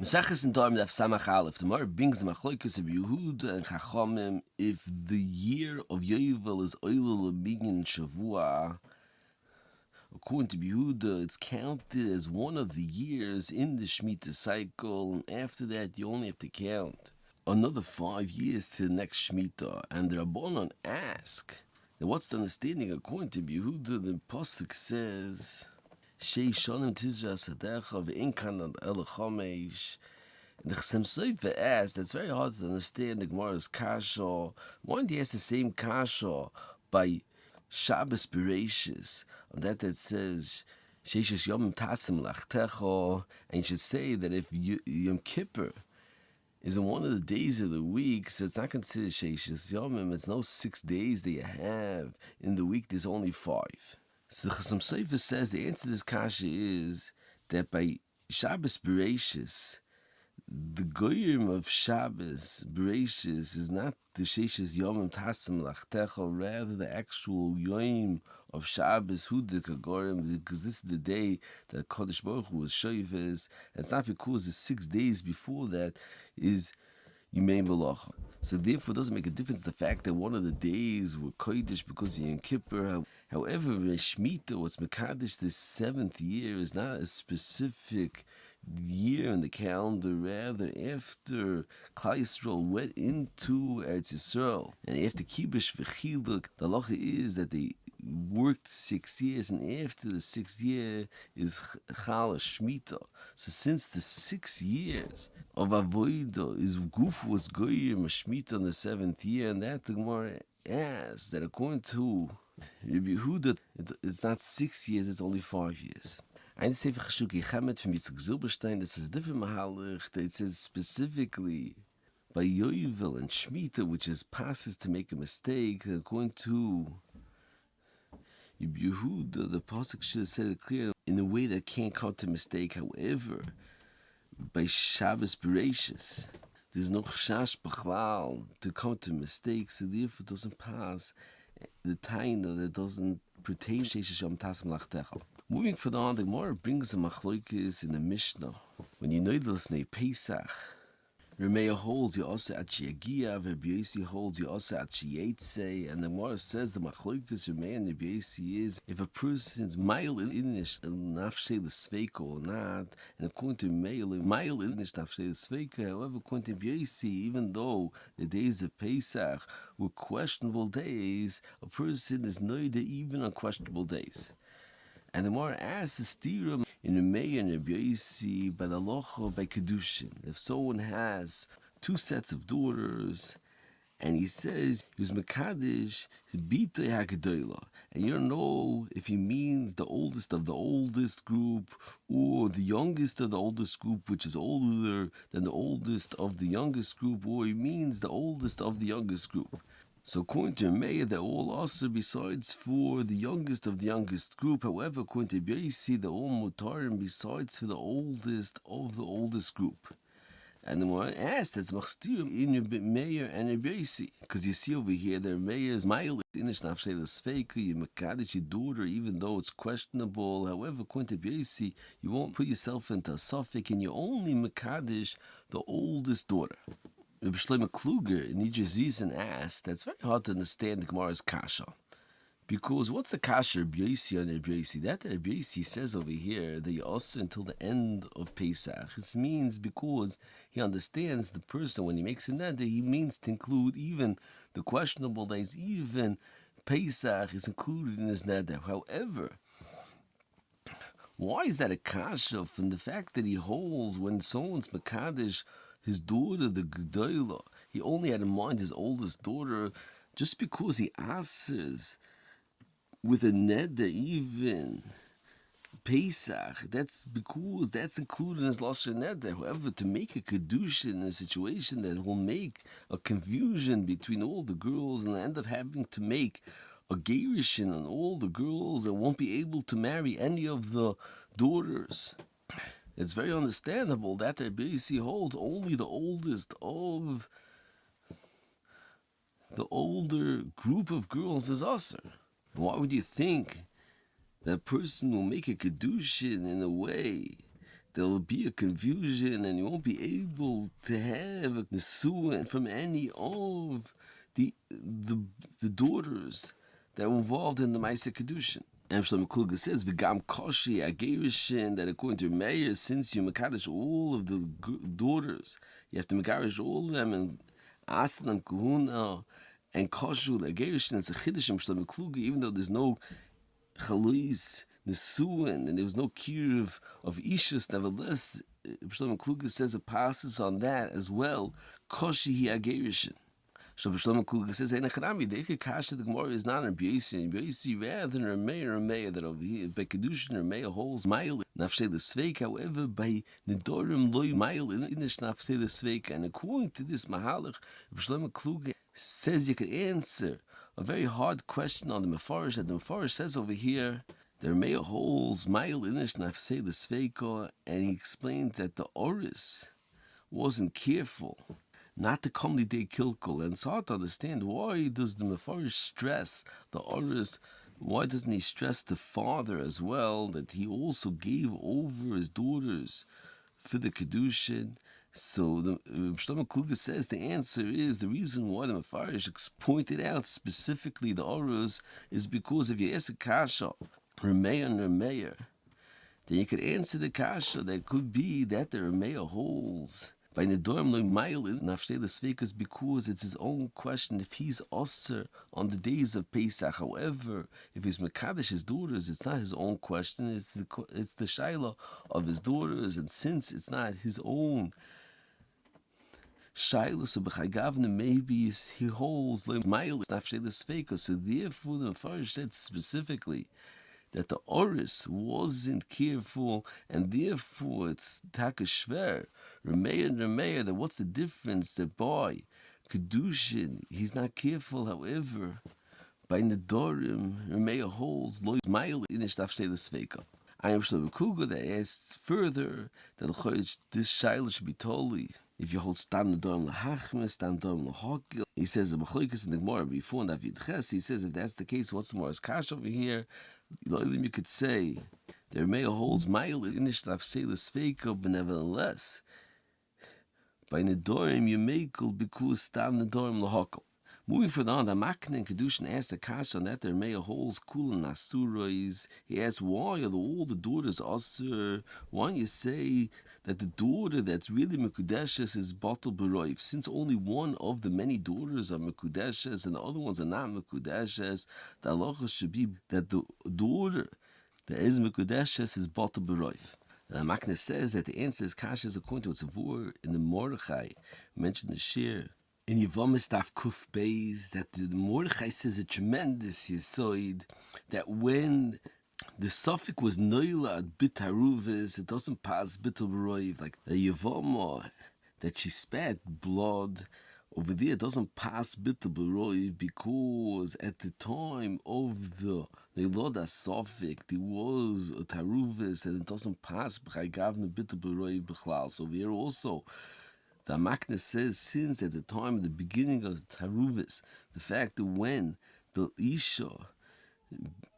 Maseches Nedarim daf samach aleph. The Gemara brings the machlokes of Yehuda and Chachamim if the year of Yovel is oilel minyan shavua. According to Yehuda, it's counted as one of the years in the Shemitah cycle, and after that you only have to count another 5 years to the next Shemitah. And the Rabbanon ask, now what's the understanding? According to Yehuda, the pasuk says, Sheish, shanim, tizra, sadecha, ve'inkan el chameish. And the chameish asked, that's very hard to understand the Gemara's kasha. Why do you ask the same kasha by Shabbos Bereshis? On that says, Sheish yom tasim lachtecha. And you should say that if Yom Kippur is in one of the days of the week, so it's not considered Sheish Yomim. It's no 6 days that you have. In the week, there's only 5. So the chameish says the answer to this kasha is that by Shabbos Bereshis, the goyim of Shabbos Bereshis is not the Sheish Yomim Tasim Lachtecha, rather the actual Yom of Shabbos Hudika Goyim, because this is the day that Kodesh Baruch Hu was Shoyves, and it's not because the 6 days before that is Yimei Melacha. So therefore, it doesn't make a difference the fact that one of the days were Kodesh because of Yom Kippur. However, Shemitah, what's Mekadesh, the 7th year, is not a specific year in the calendar. Rather, after Klal Yisrael went into Eretz Yisrael, and after Kibush v'Chiluk, the halacha is that they worked 6 years, and after the 6th year is Chala Shemitah. So since the 6 years of Avodah is Guf was Goyim Shemitah in the 7th year, and that the Gemara asks that according to Rabbi Yehuda, it's not 6 years, it's only 5 years. Ein Sefer Chashuki Chemet from Yitzchak Zilberstein, that says different mahalach, that it says specifically by Yovel and Shemitah, which is passes to make a mistake, that according to Yehuda, the pasuk should have said it clear in a way that can't come to mistake. However, by Shabbos Bereshis, there's no chash b'chlal to come to mistakes, so therefore it doesn't pass the taina that doesn't pertain to Sheish Yom Tasim Lachtecha. Moving further on, the Gemara brings the machlokes in the Mishnah. When you know the lefnei Pesach, Remeya holds you also at Sheyagia, Rabbi Yossi holds you also at Sheyetze, and the Gemara says the machlokes Remeya and Rabbi Yossi is if a person's iail inish nafshei lisfaikah or not, and according to iail inish nafshei lisfaikah. However, according to Rabbi Yossi, even though the days of Pesach were questionable days, a person is noida even on questionable days. And the Gemara asks the stira in the Meir and Rabbi Yossi by the halacha by kedushin. If someone has 2 sets of daughters, and he says he was mekadesh his Bitul hagedola, and you don't know if he means the oldest of the oldest group or the youngest of the oldest group, which is older than the oldest of the youngest group, or he means the oldest of the youngest group. So according to Meir, they're all also besides for the youngest of the youngest group. However, according to Rabbi Yossi, they're all mutarim besides for the oldest of the oldest group. And the one asked, that's machstir in Meir and Rabbi Yossi, because you see over here that Meir's iail inish nafshei lisfaikah, you mekadesh your daughter even though it's questionable. However, according to Rabbi Yossi, you won't put yourself into a suffix, and you only mekadesh the oldest daughter. Rabbi Shlomo Kluger in Nijazizan asked, that's very hard to understand the Gemara's kasha. Because what's the kasha Rabbi Yossi on Rabbi Yossi? That Rabbi Yossi says over here that you also until the end of Pesach. It means because he understands the person when he makes a neder, he means to include even the questionable days, even Pesach is included in his neder. However, why is that a kasha from the fact that he holds when someone's mekadesh his daughter, the Gedolah, he only had in mind his oldest daughter, just because he answers with a neder even Pesach, that's because that's included in his lashon neder. However, to make a kedusha in a situation that will make a confusion between all the girls and end up having to make a gerushin on all the girls and won't be able to marry any of the daughters, it's very understandable that the Rabbi Yossi holds only the oldest of the older group of girls is usher. Why would you think that person will make a kedushin in a way there'll be a confusion and you won't be able to have a nesuin from any of the daughters that were involved in the Maisa Kedushin. And Shlomo Kluger says, "V'gam koshi agerishin," that according to Meir, since you mekadosh all of the daughters, you have to mekarish all of them and ask them kahuna and koshu agerishin. It's a chiddush in Shlomo Kluger, even though there's no chaluis nesuin and there was no kiruv of ishus. Nevertheless, Shlomo Kluger says it passes on that as well. Koshi agerishin. So Shlomo Kluger says, "Ein achanami, the ikar kasha the Gemara is not in B'yisi rather than Rameya that over here by kedushin Rameya holds mile nafshei lisfaikah. However, by Nedarim loy mile inish nafshei lisfaikah." And according to this mahalach, Shlomo Kluger says you could answer a very hard question on the Mefarish. That the Mefarish says over here, the Rameya holds mile inish nafshei lisfaikah, and he explains that the Oris wasn't careful not to come to day kilkul, and it's hard to understand why does the Mefarish stress the Oris. Why doesn't he stress the father as well, that he also gave over his daughters for the kedushin? So the Shlomo Kluger says the answer is the reason why the Mefarish pointed out specifically the Oris is because if you ask a kasha, Rameya and Rameya, then you could answer the kasha that could be that the Rameya holds by Nedarim lo mile nafshei lisfaikah, because it's his own question if he's osir on the days of Pesach. However, if he's mekadosh his daughters, it's not his own question. It's the shaila of his daughters, and since it's not his own shaila, so b'chagavna maybe he holds lo mile nafshei lisfaikah. So therefore, the Mefarish said specifically that the Oris wasn't careful, and therefore it's takashver, Rameya and Rameya, that what's the difference that by Kedushin, he's not careful, however, by Nedarim, Rameya holds, lo mile inish nafshei lisfaikah. I am Shlomo Kluger that asks further that this shaila should be totally, if you hold stam Nedarim lahachmes, stam Nedarim lahakil. He says the machlokes in the Gemara before David Ches. He says if that's the case, what's the more kash over here? You could say the Rameya holds mile inish nafshei lisfaikah, but nevertheless by Nedarim you make because stam Nedarim lahakil. Moving further on, the Makna and Kedushin asked the Kasha on that the Rameya holds Kul and Nasurais. He asked, why are all the daughters Asur? Why don't you say that the daughter that's really Mekudeshes is Bitul B'roif? Since only one of the many daughters are Mekudeshes and the other ones are not Mekudeshes, the halacha should be that the daughter that is Mekudeshes is Bitul B'roif. The Makna says that the answer is Kasha is according to what's a vur in the Mordechai, mentioned the Shir. In Yevamis Daf Kuf Beis, that the Mordechai says a tremendous yisoid that when the suffix was noila bitaruvis, it doesn't pass bitul b'roiv, like the Yevama that she spat blood over there doesn't pass bitul b'roiv, because at the time of the Loda suffix there was a taruvis and it doesn't pass b'chagavna bitul b'roiv b'chlal. So here also the Makna says, since at the time of the beginning of the Taruvis, the fact that when the Isha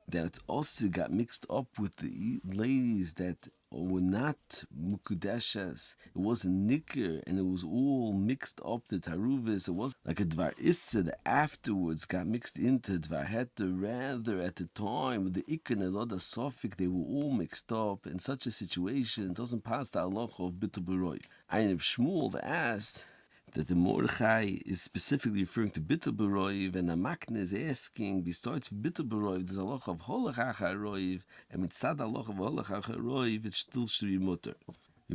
that also got mixed up with the ladies that were not Mukudeshas, it wasn't Nikr, and it was all mixed up, the Taruvis, it was like a Dvar Issa that afterwards got mixed into Dvar Heta. Rather, at the time with the Ikr and the Loda Sofik, they were all mixed up. In such a situation, it doesn't pass the halacha of Bitul B'roiv. Ein Shmuel asked that the Mordechai is specifically referring to Bitul B'roiv, and the Makna is asking, besides Bitul B'roiv, there's a halacha of Holach HaRoiv, and mitzad halacha of Holach HaRoiv, it still should be mutter.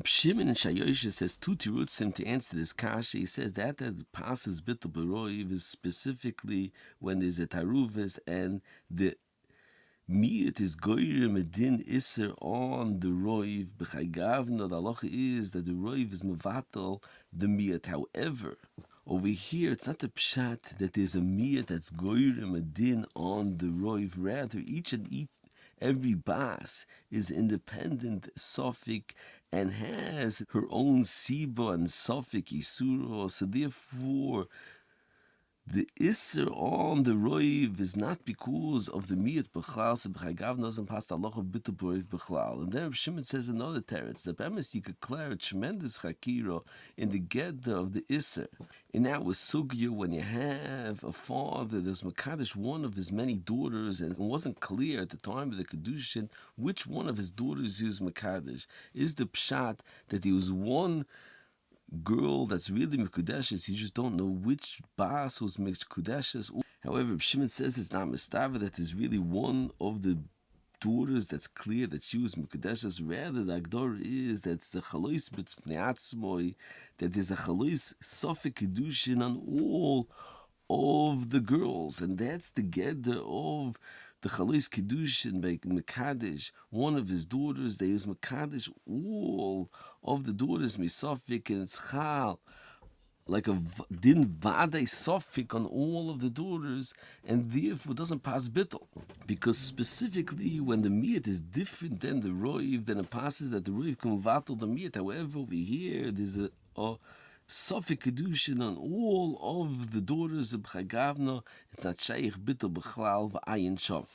Shimon and Sheish says two tirutzim to answer this kasha. He says that passes Bitul B'roiv is specifically when there's a taruvis and the Miyat is goyre medin iser on the roiv b'chagavna. The halacha is that the roiv is mevatel the miyat. However, over here it's not the pshat that there's a miyat that's goyre medin on the roiv. Rather, each and every bas is independent suffix and has her own siba and suffix isuro. So therefore, The Isser on the Roiv is not because of the Miyat Bechlal, so B'chagav doesn't pass the Allah of Bitul Roiv Bechlal. And then Reb Shimon says another teretz, that Bemis you could declare a tremendous Chakira in the Gedda of the Isser. And that was Sugya when you have a father that's Makadish one of his many daughters, and it wasn't clear at the time of the Kedushin which one of his daughters he was Makadish. Is the Pshat that he was one girl that's really Mekudeshes, you just don't know which Bas was Mekudeshes. However, Shimon says it's not Mistava, that is really one of the daughters that's clear that she was Mekudeshes. Rather, the Agdor is that it's a Chalois B'tzpneatzmoi, that there's a Chalois Sofik Kedushin on all of the girls, and that's the Gedder of the Chalois Kedushin by Mekadesh, one of his daughters. They use Mekadesh all of the daughters Misofik, and it's Chal, like a din vade sofik on all of the daughters, and therefore doesn't pass Bitul. Because specifically when the miyat is different than the roiv, then it passes that the roiv can vatal the miyat. However, over here there's a sofik kedushin on all of the daughters of Chagavna. It's not shaykh Bitul b'chlal v'ayin shom.